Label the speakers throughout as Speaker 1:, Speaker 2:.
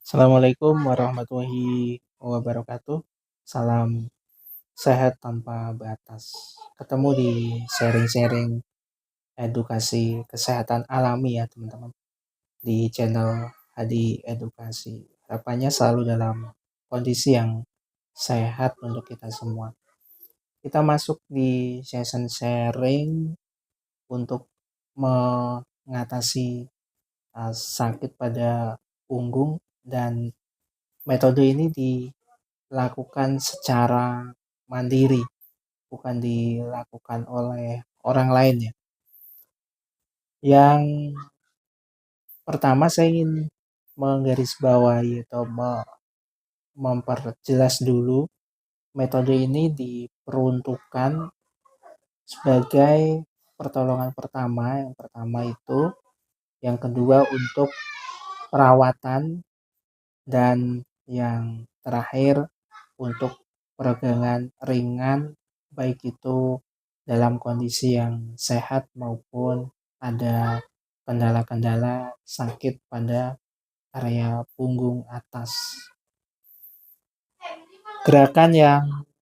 Speaker 1: Assalamualaikum warahmatullahi wabarakatuh. Salam sehat tanpa batas. Ketemu di sharing-sharing edukasi kesehatan alami ya teman-teman. Di channel Hadi Edukasi. Harapannya selalu dalam kondisi yang sehat untuk kita semua. Kita masuk di session sharing untuk mengatasi sakit pada punggung, dan metode ini dilakukan secara mandiri, bukan dilakukan oleh orang lain ya. Yang pertama saya ingin menggarisbawahi atau memperjelas dulu, metode ini diperuntukkan sebagai pertolongan pertama. Yang pertama itu, yang kedua untuk perawatan, dan yang terakhir untuk peregangan ringan, baik itu dalam kondisi yang sehat maupun ada kendala-kendala sakit pada area punggung atas. Gerakan yang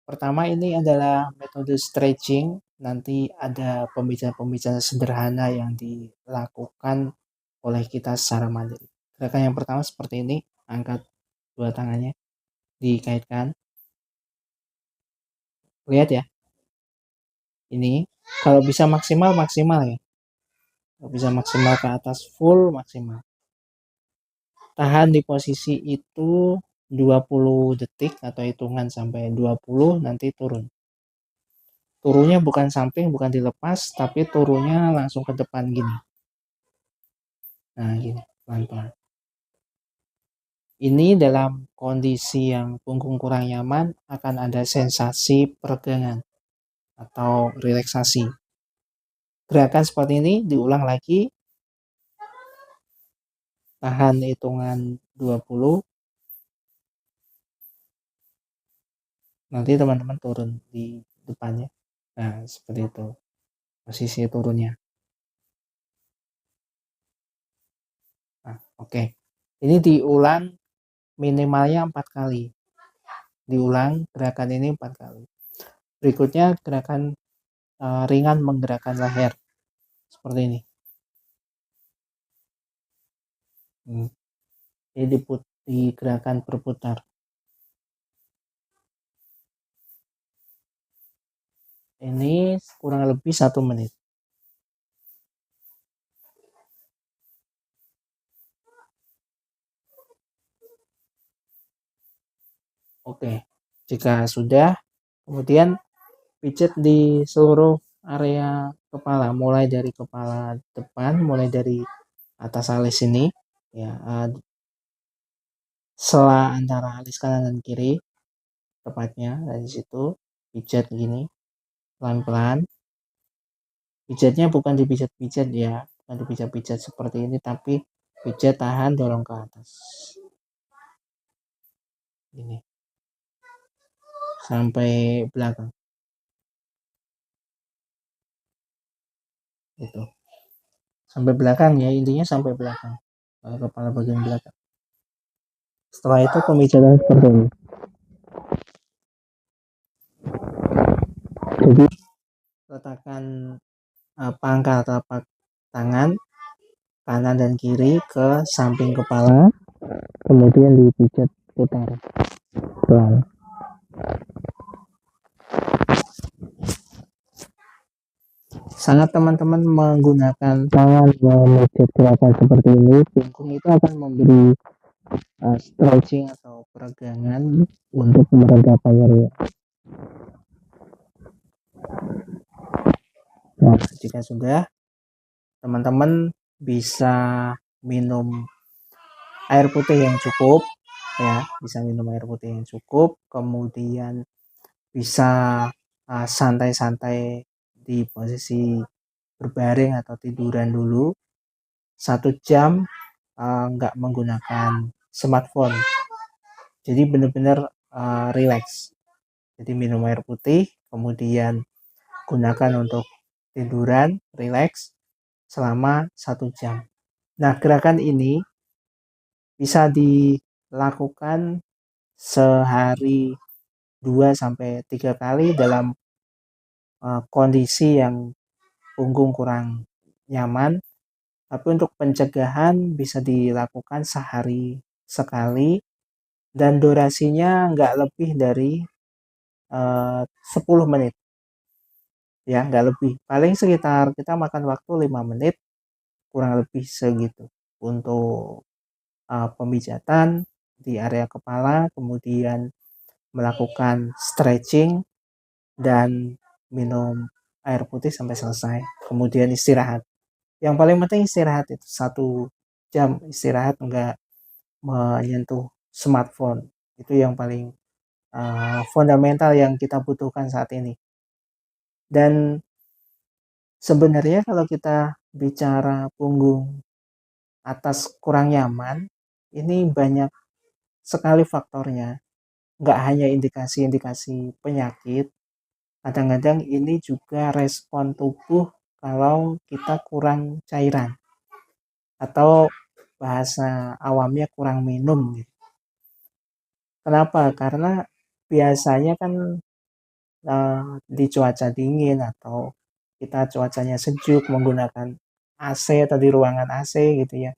Speaker 1: pertama ini adalah metode stretching. Nanti ada pembicaraan-pembicaraan sederhana yang dilakukan oleh kita secara mandiri. Gerakan yang pertama seperti ini, angkat dua tangannya, dikaitkan. Lihat ya, ini kalau bisa maksimal ya, kalau bisa maksimal ke atas, full maksimal. Tahan di posisi itu 20 detik atau hitungan sampai 20, nanti turun. Turunnya bukan samping, bukan dilepas, tapi turunnya langsung ke depan gini. Nah gini, pelan-pelan. Ini dalam kondisi yang punggung kurang nyaman akan ada sensasi peregangan atau relaksasi. Gerakan seperti ini diulang lagi. Tahan hitungan 20. Nanti teman-teman turun di depannya. Nah, seperti itu posisi turunnya. Nah, oke. Ini diulang minimalnya 4 kali. Diulang gerakan ini 4 kali. Berikutnya gerakan ringan menggerakkan leher. Seperti ini. Ini gerakan berputar. Ini kurang lebih 1 menit. Oke, jika sudah, kemudian pijat di seluruh area kepala, mulai dari kepala depan, mulai dari atas alis ini ya, sela antara alis kanan dan kiri, tepatnya dari situ pijat gini pelan-pelan. Pijatnya bukan dipijat-pijat ya, bukan dipijat-pijat seperti ini, tapi pijat, tahan, dorong ke atas ini sampai belakang itu, sampai belakang ya, intinya sampai belakang, kepala bagian belakang. Setelah itu pemijatan seperti ini. Jadi letakkan pangkal telapak tangan kanan dan kiri ke samping kepala, kemudian dipijat putar pelan. Sangat teman-teman menggunakan tangan memijat gerakan seperti ini, punggung itu akan memberi stretching atau peregangan untuk meredakan nyeri. Nah, jika sudah, teman-teman bisa minum air putih yang cukup ya, bisa minum air putih yang cukup, kemudian bisa santai-santai di posisi berbaring atau tiduran dulu 1 jam, nggak menggunakan smartphone, jadi benar-benar relax. Jadi minum air putih, kemudian gunakan untuk tiduran, relax selama 1 jam. Nah, gerakan ini bisa lakukan sehari 2 sampai 3 kali dalam kondisi yang punggung kurang nyaman. Tapi untuk pencegahan bisa dilakukan sehari sekali dan durasinya nggak lebih dari 10 menit. Ya, nggak lebih. Paling sekitar kita makan waktu 5 menit, kurang lebih segitu. Untuk pemijatan di area kepala, kemudian melakukan stretching dan minum air putih sampai selesai. Kemudian istirahat. Yang paling penting istirahat itu 1 jam istirahat, enggak menyentuh smartphone. Itu yang paling fundamental yang kita butuhkan saat ini. Dan sebenarnya kalau kita bicara punggung atas kurang nyaman, ini banyak sekali faktornya. Nggak hanya indikasi-indikasi penyakit, kadang-kadang ini juga respon tubuh kalau kita kurang cairan atau bahasa awamnya kurang minum gitu. Kenapa? Karena biasanya kan di cuaca dingin atau kita cuacanya sejuk menggunakan AC atau di ruangan AC gitu ya.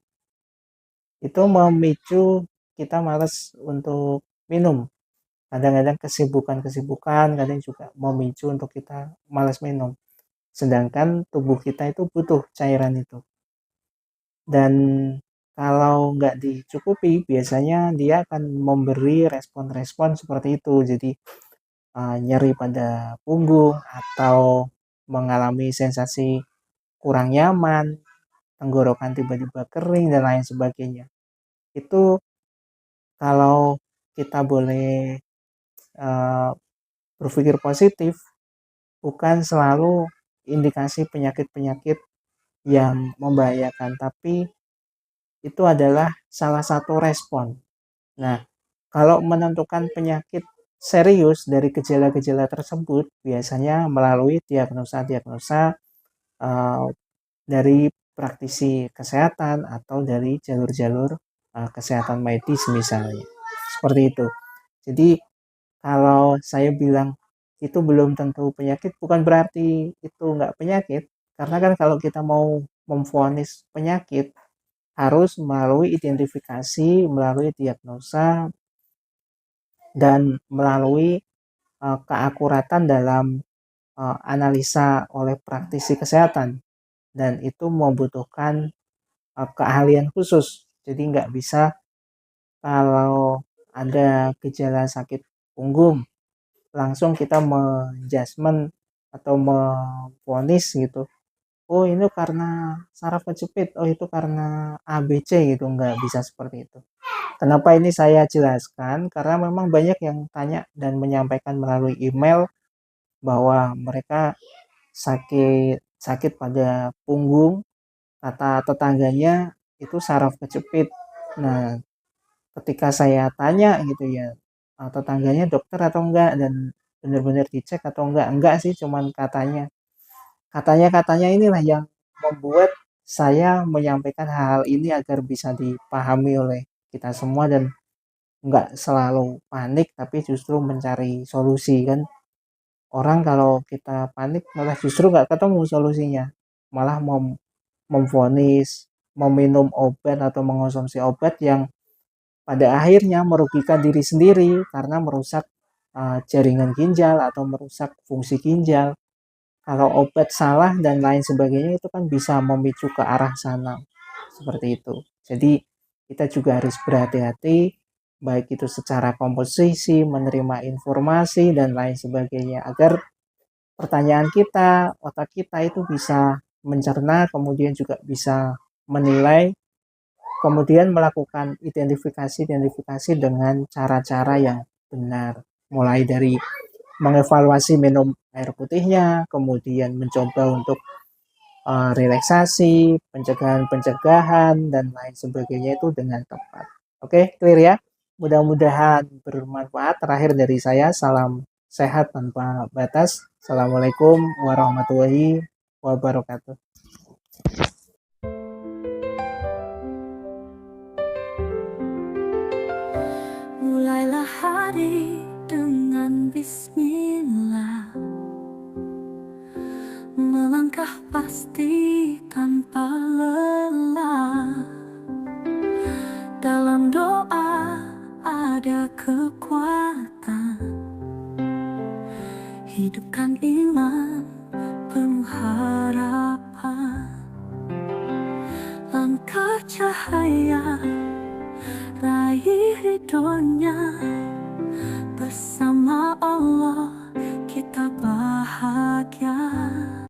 Speaker 1: Itu memicu kita malas untuk minum. Kadang-kadang kesibukan-kesibukan kadang juga memicu untuk kita malas minum. Sedangkan tubuh kita itu butuh cairan itu. Dan kalau nggak dicukupi, biasanya dia akan memberi respon-respon seperti itu. Jadi nyeri pada punggung atau mengalami sensasi kurang nyaman, tenggorokan tiba-tiba kering dan lain sebagainya. Itu kalau kita boleh uh, berpikir positif, bukan selalu indikasi penyakit-penyakit yang membahayakan, tapi itu adalah salah satu respon. Nah, kalau menentukan penyakit serius dari gejala-gejala tersebut, biasanya melalui diagnosa-diagnosa dari praktisi kesehatan atau dari jalur-jalur kesehatan medis misalnya. Seperti itu. Jadi kalau saya bilang itu belum tentu penyakit, bukan berarti itu nggak penyakit. Karena kan kalau kita mau memvonis penyakit, harus melalui identifikasi, melalui diagnosa, dan melalui keakuratan dalam analisa oleh praktisi kesehatan. Dan itu membutuhkan keahlian khusus. Jadi nggak bisa kalau ada gejala sakit punggung langsung kita menjudgment atau memvonis gitu. Oh ini karena saraf kejepit, oh itu karena ABC gitu, nggak bisa seperti itu. Kenapa ini saya jelaskan? Karena memang banyak yang tanya dan menyampaikan melalui email bahwa mereka sakit sakit pada punggung, kata tetangganya itu saraf kejepit. Nah, ketika saya tanya gitu ya, tetangganya dokter atau enggak dan benar-benar dicek atau enggak sih, cuman katanya inilah yang membuat saya menyampaikan hal ini agar bisa dipahami oleh kita semua dan enggak selalu panik tapi justru mencari solusi kan. Orang kalau kita panik malah justru nggak ketemu solusinya, malah memvonis meminum obat atau mengonsumsi obat yang pada akhirnya merugikan diri sendiri karena merusak jaringan ginjal atau merusak fungsi ginjal. Kalau obat salah dan lain sebagainya itu kan bisa memicu ke arah sana. Seperti itu. Jadi kita juga harus berhati-hati baik itu secara komposisi, menerima informasi dan lain sebagainya agar pertanyaan kita, otak kita itu bisa mencerna, kemudian juga bisa menilai, kemudian melakukan identifikasi dengan cara-cara yang benar. Mulai dari mengevaluasi minum air putihnya, kemudian mencoba untuk relaksasi, pencegahan-pencegahan, dan lain sebagainya itu dengan tepat. Oke, clear ya? Mudah-mudahan bermanfaat. Terakhir dari saya, salam sehat tanpa batas. Assalamualaikum warahmatullahi wabarakatuh.
Speaker 2: Mari dengan bismillah, melangkah pasti tanpa lelah. Dalam doa ada kekuatan, hidupkan iman penuh harapan. Langkah cahaya, raih ridhonya,